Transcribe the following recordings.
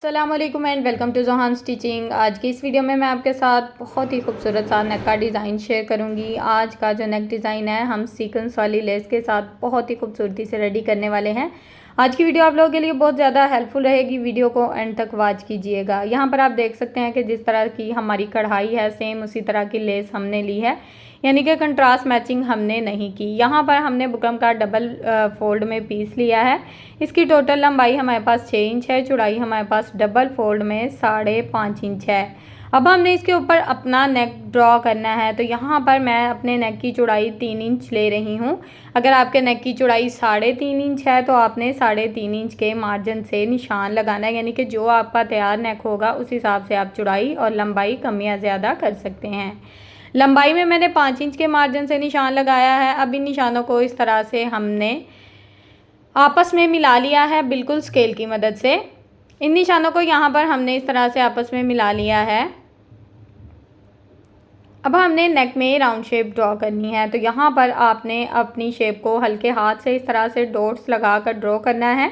अस्सलाम वालेकुम and welcome to Johan stitching. आज की इस वीडियो में मैं आपके साथ बहुत ही खूबसूरत सा नेक का डिज़ाइन शेयर करूंगी। आज का जो नेक डिज़ाइन है हम सीक्वेंस वाली लेस के साथ बहुत ही खूबसूरती से रेडी करने वाले हैं। आज की वीडियो आप लोगों के लिए बहुत ज़्यादा हेल्पफुल रहेगी, वीडियो को एंड तक वॉच कीजिएगा। यहाँ पर आप देख सकते हैं कि जिस तरह की हमारी कढ़ाई है सेम उसी तरह की लेस हमने ली है, यानी कि कंट्रास्ट मैचिंग हमने नहीं की। यहाँ पर हमने बुकरम का डबल फोल्ड में पीस लिया है। इसकी टोटल लंबाई हमारे पास 6 इंच है, चौड़ाई हमारे पास डबल फोल्ड में 5.5 इंच है। अब हमने इसके ऊपर अपना नेक ड्रॉ करना है, तो यहाँ पर मैं अपने नेक की चौड़ाई 3 इंच ले रही हूँ। अगर आपके नेक की चौड़ाई 3.5 इंच है तो आपने 3.5 इंच के मार्जिन से निशान लगाना है, यानी कि जो आपका तैयार नेक होगा उस हिसाब से आप चौड़ाई और लंबाई कम या ज़्यादा कर सकते हैं। लंबाई में मैंने 5 इंच के मार्जिन से निशान लगाया है। अब इन निशानों को इस तरह से हमने आपस में मिला लिया है, बिल्कुल स्केल की मदद से। इन निशानों को यहाँ पर हमने इस तरह से आपस में मिला लिया है। अब हमने नेक में राउंड शेप ड्रॉ करनी है, तो यहाँ पर आपने अपनी शेप को हल्के हाथ से इस तरह से डॉट्स लगा कर ड्रॉ करना है।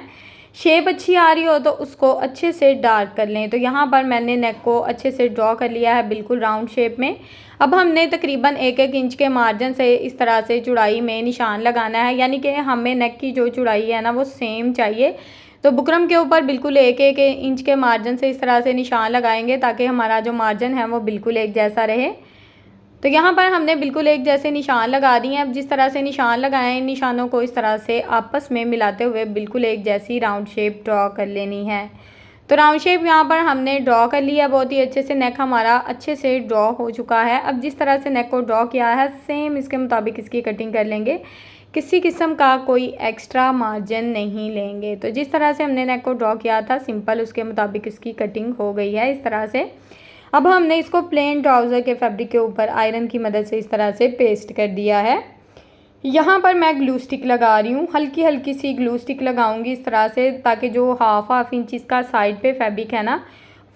शेप अच्छी आ रही हो तो उसको अच्छे से डार्क कर लें। तो यहाँ पर मैंने नेक को अच्छे से ड्रॉ कर लिया है, बिल्कुल राउंड शेप में। अब हमने तकरीबन 1-1 इंच के मार्जिन से इस तरह से चौड़ाई में निशान लगाना है, यानी कि हमें नेक की जो चौड़ाई है ना वो सेम चाहिए। तो बुकरम के ऊपर बिल्कुल 1-1 इंच के मार्जिन से इस तरह से निशान लगाएंगे ताकि हमारा जो मार्जिन है वो बिल्कुल एक जैसा रहे। तो यहाँ पर हमने बिल्कुल एक जैसे निशान लगा दिए हैं। अब जिस तरह से निशान लगाए इन निशानों को इस तरह से आपस में मिलाते हुए बिल्कुल एक जैसी राउंड शेप ड्रॉ कर लेनी है। तो राउंड शेप यहाँ पर हमने ड्रॉ कर लिया बहुत ही अच्छे से। नेक हमारा अच्छे से ड्रॉ हो चुका है। अब जिस तरह से नेक को ड्रॉ किया है सेम इसके मुताबिक इसकी कटिंग कर लेंगे, किसी किस्म का कोई एक्स्ट्रा मार्जिन नहीं लेंगे। तो जिस तरह से हमने नेक को ड्रॉ किया था सिंपल उसके मुताबिक इसकी कटिंग हो गई है इस तरह से। अब हमने इसको प्लेन ट्राउज़र के फैब्रिक के ऊपर आयरन की मदद से इस तरह से पेस्ट कर दिया है। यहाँ पर मैं ग्लू स्टिक लगा रही हूँ, हल्की हल्की सी ग्लू स्टिक लगाऊंगी इस तरह से, ताकि जो हाफ इंच इसका साइड पे फैब्रिक है ना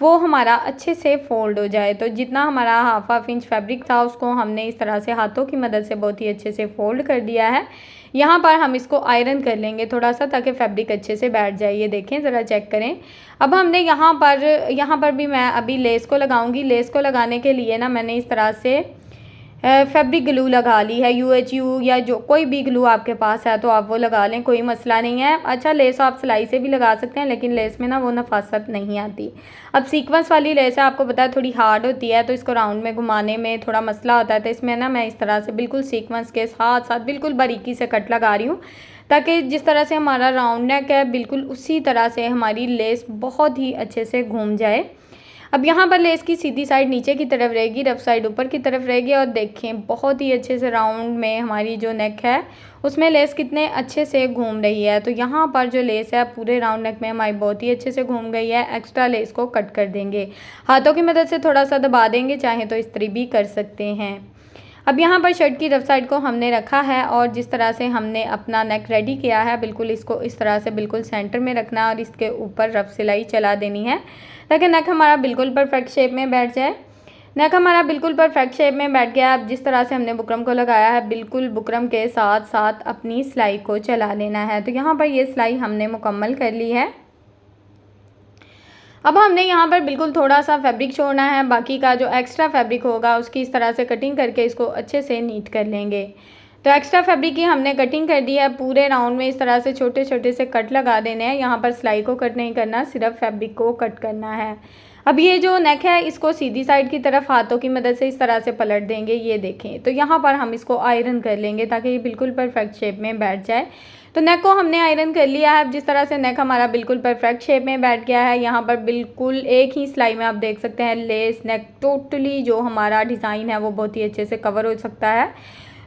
वो हमारा अच्छे से फोल्ड हो जाए। तो जितना हमारा हाफ इंच फैब्रिक था उसको हमने इस तरह से हाथों की मदद से बहुत ही अच्छे से फोल्ड कर दिया है। यहाँ पर हम इसको आयरन कर लेंगे थोड़ा सा, ताकि फैब्रिक अच्छे से बैठ जाए। ये देखें, ज़रा चेक करें। अब हमने यहाँ पर भी मैं अभी लेस को लगाऊंगी। लेस को लगाने के लिए ना मैंने इस तरह से फैब्रिक ग्लू लगा ली है, UHU या जो कोई भी ग्लू आपके पास है तो आप वो लगा लें, कोई मसला नहीं है। अच्छा, लेस आप सिलाई से भी लगा सकते हैं, लेकिन लेस में ना वो नफासत नहीं आती। अब सीक्वेंस वाली लेस है, आपको पता है थोड़ी हार्ड होती है, तो इसको राउंड में घुमाने में थोड़ा मसला होता है। तो इसमें ना मैं इस तरह से बिल्कुल सीक्वेंस के साथ साथ बिल्कुल बारीकी से कट लगा रही हूँ, ताकि जिस तरह से हमारा राउंड नेक है बिल्कुल उसी तरह से हमारी लेस बहुत ही अच्छे से घूम जाए। अब यहाँ पर लेस की सीधी साइड नीचे की तरफ रहेगी, रफ साइड ऊपर की तरफ रहेगी। और देखें बहुत ही अच्छे से राउंड में हमारी जो नेक है उसमें लेस कितने अच्छे से घूम रही है। तो यहाँ पर जो लेस है पूरे राउंड नेक में हमारी बहुत ही अच्छे से घूम गई है। एक्स्ट्रा लेस को कट कर देंगे, हाथों की मदद से थोड़ा सा दबा देंगे, चाहे तो इस्त्री भी कर सकते हैं। अब यहाँ पर शर्ट की रफ साइड को हमने रखा है और जिस तरह से हमने अपना नेक रेडी किया है बिल्कुल इसको इस तरह से बिल्कुल सेंटर में रखना है और इसके ऊपर रफ सिलाई चला देनी है, ताकि नेक हमारा बिल्कुल परफेक्ट शेप में बैठ जाए। नेक हमारा बिल्कुल परफेक्ट शेप में बैठ गया। अब जिस तरह से हमने बुकरम को लगाया है बिल्कुल बुकरम के साथ साथ अपनी सिलाई को चला लेना है। तो यहाँ पर ये सिलाई हमने मुकम्मल कर ली है। अब हमने यहाँ पर बिल्कुल थोड़ा सा फैब्रिक छोड़ना है, बाकी का जो एक्स्ट्रा फैब्रिक होगा उसकी इस तरह से कटिंग करके इसको अच्छे से नीट कर लेंगे। तो एक्स्ट्रा फैब्रिक की हमने कटिंग कर दी है। पूरे राउंड में इस तरह से छोटे छोटे से कट लगा देने हैं। यहाँ पर सिलाई को कट नहीं करना, सिर्फ फैब्रिक को कट करना है। अब ये जो नेक है इसको सीधी साइड की तरफ हाथों की मदद से इस तरह से पलट देंगे। ये देखें, तो यहाँ पर हम इसको आयरन कर लेंगे ताकि ये बिल्कुल परफेक्ट शेप में बैठ जाए। तो नेक को हमने आयरन कर लिया है। अब जिस तरह से नेक हमारा बिल्कुल परफेक्ट शेप में बैठ गया है, यहाँ पर बिल्कुल एक ही सिलाई में आप देख सकते हैं लेस नेक टोटली जो हमारा डिज़ाइन है वो बहुत ही अच्छे से कवर हो सकता है।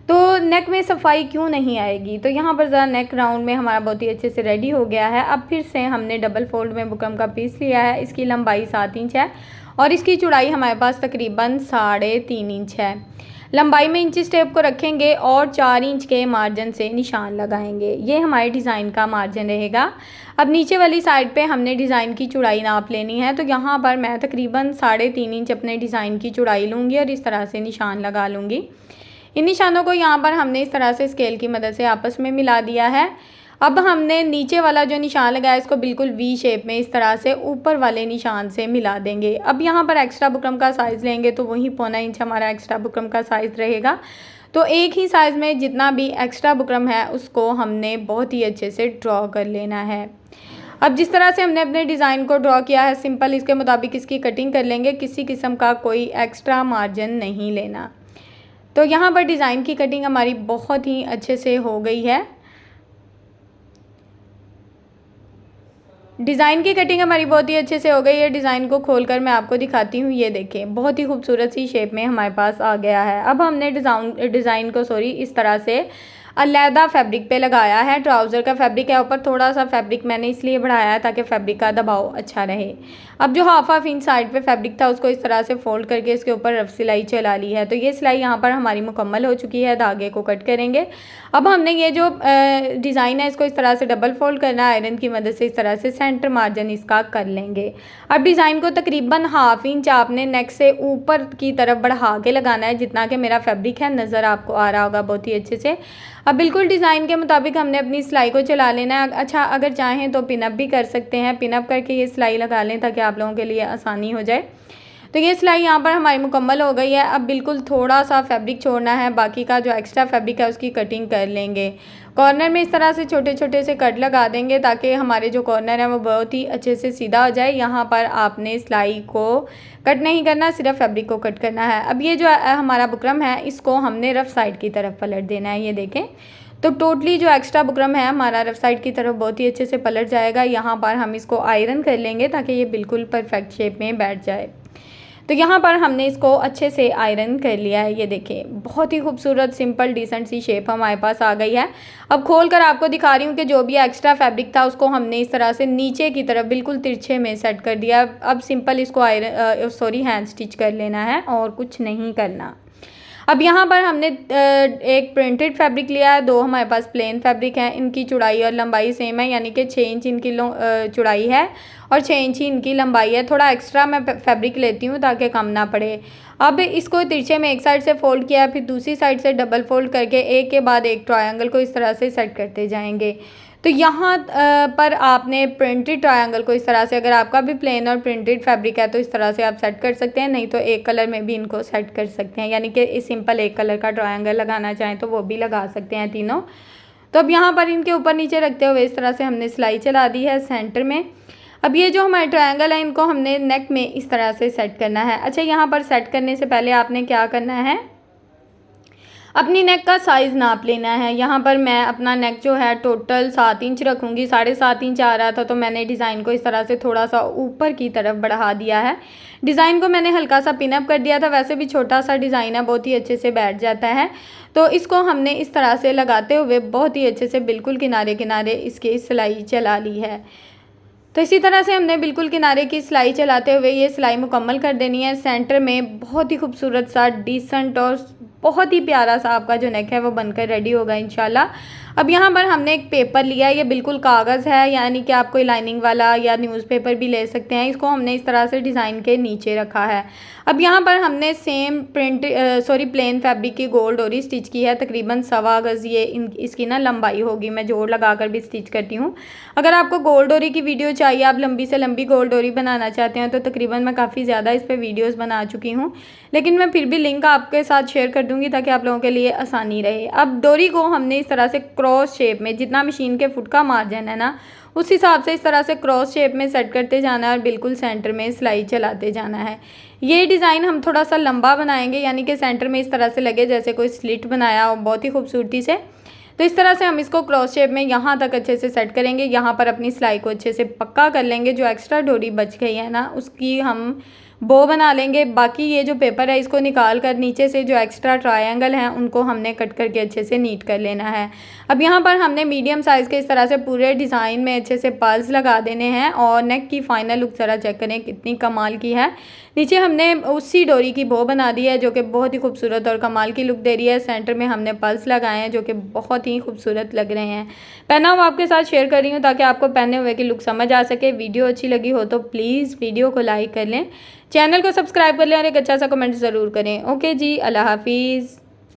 तो नेक में सफाई क्यों नहीं आएगी। तो यहाँ पर ज़रा नेक राउंड में हमारा बहुत ही अच्छे से रेडी हो गया है। अब फिर से हमने डबल फोल्ड में बुकरम का पीस लिया है। इसकी लंबाई 7 इंच है और इसकी चौड़ाई हमारे पास तकरीबन 3.5 इंच है। लंबाई में इंची टेप को रखेंगे और 4 इंच के मार्जिन से निशान लगाएंगे। ये हमारे डिज़ाइन का मार्जिन रहेगा। अब नीचे वाली साइड पे हमने डिज़ाइन की चौड़ाई नाप लेनी है। तो यहाँ पर मैं तकरीबन 3.5 इंच अपने डिज़ाइन की चौड़ाई लूँगी और इस तरह से निशान लगा लूँगी। इन निशानों को यहाँ पर हमने इस तरह से स्केल की मदद से आपस में मिला दिया है। अब हमने नीचे वाला जो निशान लगाया इसको बिल्कुल वी शेप में इस तरह से ऊपर वाले निशान से मिला देंगे। अब यहाँ पर एक्स्ट्रा बुकरम का साइज़ लेंगे तो वही 1.25 इंच हमारा एक्स्ट्रा बुकरम का साइज़ रहेगा। तो एक ही साइज़ में जितना भी एक्स्ट्रा बुकरम है उसको हमने बहुत ही अच्छे से ड्रॉ कर लेना है। अब जिस तरह से हमने अपने डिज़ाइन को ड्रॉ किया है सिंपल इसके मुताबिक इसकी कटिंग कर लेंगे, किसी किस्म का कोई एक्स्ट्रा मार्जिन नहीं लेना। तो यहाँ पर डिज़ाइन की कटिंग हमारी बहुत ही अच्छे से हो गई है। डिज़ाइन की कटिंग हमारी बहुत ही अच्छे से हो गई है। डिज़ाइन को खोलकर मैं आपको दिखाती हूँ। ये देखें बहुत ही खूबसूरत सी शेप में हमारे पास आ गया है। अब हमने डिज़ाइन को इस तरह से अलहदा फैब्रिक पे लगाया है। ट्राउज़र का फैब्रिक है, ऊपर थोड़ा सा फैब्रिक मैंने इसलिए बढ़ाया है ताकि फैब्रिक का दबाव अच्छा रहे। अब जो हाफ इंच साइड पे फैब्रिक था उसको इस तरह से फोल्ड करके इसके ऊपर रफ सिलाई चला ली है। तो ये सिलाई यहाँ पर हमारी मुकम्मल हो चुकी है। धागे को कट करेंगे। अब हमने ये जो डिज़ाइन है इसको इस तरह से डबल फोल्ड करना है। आयरन की मदद से इस तरह से सेंटर मार्जिन इसका कर लेंगे। अब डिज़ाइन को तकरीबन हाफ इंच आपने नेक से ऊपर की तरफ बढ़ा के लगाना है, जितना कि मेरा फैब्रिक है नज़र आपको आ रहा होगा बहुत ही अच्छे से। अब बिल्कुल डिज़ाइन के मुताबिक हमने अपनी सिलाई को चला लेना है। अच्छा, अगर चाहें तो पिनअप भी कर सकते हैं, पिनअप करके ये सिलाई लगा लें ताकि आप लोगों के लिए आसानी हो जाए। तो ये सिलाई यहाँ पर हमारी मुकम्मल हो गई है। अब बिल्कुल थोड़ा सा फैब्रिक छोड़ना है, बाकी का जो एक्स्ट्रा फैब्रिक है उसकी कटिंग कर लेंगे। कॉर्नर में इस तरह से छोटे छोटे से कट लगा देंगे ताकि हमारे जो कॉर्नर है वो बहुत ही अच्छे से सीधा हो जाए। यहाँ पर आपने सिलाई को कट नहीं करना, सिर्फ फैब्रिक को कट करना है। अब ये जो हमारा बुकरम है इसको हमने रफ साइड की तरफ पलट देना है। ये देखें तो टोटली जो एक्स्ट्रा बुकरम है हमारा रफ साइड की तरफ बहुत ही अच्छे से पलट जाएगा। यहाँ पर हम इसको आयरन कर लेंगे ताकि ये बिल्कुल परफेक्ट शेप में बैठ जाए। तो यहाँ पर हमने इसको अच्छे से आयरन कर लिया है। ये देखें बहुत ही खूबसूरत सिंपल डिसेंट सी शेप हमारे पास आ गई है। अब खोल कर आपको दिखा रही हूँ कि जो भी एक्स्ट्रा फैब्रिक था उसको हमने इस तरह से नीचे की तरफ बिल्कुल तिरछे में सेट कर दिया। अब सिंपल इसको हैंड स्टिच कर लेना है और कुछ नहीं करना। अब यहाँ पर हमने एक प्रिंटेड फैब्रिक लिया है, 2 हमारे पास प्लेन फैब्रिक हैं। इनकी चौड़ाई और लंबाई सेम है, यानी कि 6 इंच इनकी चौड़ाई है और 6 इंच ही इनकी लंबाई है। थोड़ा एक्स्ट्रा मैं फैब्रिक लेती हूँ ताकि कम ना पड़े। अब इसको तिरछे में एक साइड से फोल्ड किया, फिर दूसरी साइड से डबल फोल्ड करके एक के बाद एक ट्रायंगल को इस तरह से सेट करते जाएंगे। तो यहाँ पर आपने प्रिंटेड ट्रायंगल को इस तरह से, अगर आपका भी प्लेन और प्रिंटेड फैब्रिक है तो इस तरह से आप सेट कर सकते हैं, नहीं तो एक कलर में भी इनको सेट कर सकते हैं, यानी कि सिंपल एक कलर का ट्रायंगल लगाना चाहें तो वो भी लगा सकते हैं तीनों। तो अब यहाँ पर इनके ऊपर नीचे रखते हुए इस तरह से हमने सिलाई चला दी है सेंटर में। अब ये जो हमारे ट्रायंगल है इनको हमने नेक में इस तरह से सेट करना है। अच्छा, यहाँ पर सेट करने से पहले आपने क्या करना है, अपनी नेक का साइज़ नाप लेना है। यहाँ पर मैं अपना नेक जो है टोटल 7 इंच रखूँगी। 7.5 इंच आ रहा था तो मैंने डिज़ाइन को इस तरह से थोड़ा सा ऊपर की तरफ बढ़ा दिया है। डिज़ाइन को मैंने हल्का सा पिनअप कर दिया था, वैसे भी छोटा सा डिज़ाइन है, बहुत ही अच्छे से बैठ जाता है। तो इसको हमने इस तरह से लगाते हुए बहुत ही अच्छे से बिल्कुल किनारे किनारे इसकी सिलाई चला ली है। तो इसी तरह से हमने बिल्कुल किनारे की सिलाई चलाते हुए ये सिलाई मुकम्मल कर देनी है। सेंटर में बहुत ही खूबसूरत सा डिसेंट और बहुत ही प्यारा सा आपका जो नेक है वो बनकर रेडी होगा इंशाल्लाह। अब यहाँ पर हमने एक पेपर लिया है, ये बिल्कुल कागज़ है, यानी कि आप कोई लाइनिंग वाला या न्यूज़पेपर भी ले सकते हैं। इसको हमने इस तरह से डिज़ाइन के नीचे रखा है। अब यहाँ पर हमने सेम प्लेन फैब्रिक की गोल डोरी स्टिच की है, तकरीबन 1.25 गज़ ये इसकी ना लंबाई होगी। मैं जोड़ लगा कर भी स्टिच करती हूँ। अगर आपको गोल डोरी की वीडियो चाहिए, आप लंबी से लंबी गोल डोरी बनाना चाहते हैं तो तकरीबन मैं काफ़ी ज़्यादा इस पर वीडियोज़ बना चुकी हूँ, लेकिन मैं फिर भी लिंक आपके साथ शेयर कर दूँगी ताकि आप लोगों के लिए आसानी रहे। अब डोरी को हमने इस तरह से क्रॉस शेप में, जितना मशीन के फुट का मार्जिन है ना उस हिसाब से इस तरह से क्रॉस शेप में सेट करते जाना है और बिल्कुल सेंटर में सिलाई चलाते जाना है। ये डिज़ाइन हम थोड़ा सा लंबा बनाएंगे, यानी कि सेंटर में इस तरह से लगे जैसे कोई स्लिट बनाया हो बहुत ही खूबसूरती से। तो इस तरह से हम इसको क्रॉस शेप में यहाँ तक अच्छे से सेट करेंगे। यहाँ पर अपनी सिलाई को अच्छे से पक्का कर लेंगे। जो एक्स्ट्रा डोरी बच गई है ना उसकी हम बो बना लेंगे। बाकी ये जो पेपर है इसको निकाल कर नीचे से जो एक्स्ट्रा ट्रायंगल हैं उनको हमने कट करके अच्छे से नीट कर लेना है। अब यहाँ पर हमने मीडियम साइज़ के इस तरह से पूरे डिज़ाइन में अच्छे से पर्ल्स लगा देने हैं और नेक की फ़ाइनल लुक ज़रा चेक करें कितनी कमाल की है। नीचे हमने उसी डोरी की बो बना दी है जो कि बहुत ही खूबसूरत और कमाल की लुक दे रही है। सेंटर में हमने पर्ल्स लगाए हैं जो कि बहुत ही खूबसूरत लग रहे हैं। पहना हुआ आपके साथ शेयर कर रही हूँ ताकि आपको पहने हुए की लुक समझ आ सके। वीडियो अच्छी लगी हो तो प्लीज़ वीडियो को लाइक कर लें, चैनल को सब्सक्राइब कर लें और एक अच्छा सा कमेंट ज़रूर करें। ओके जी, अल्लाह हाफिज़।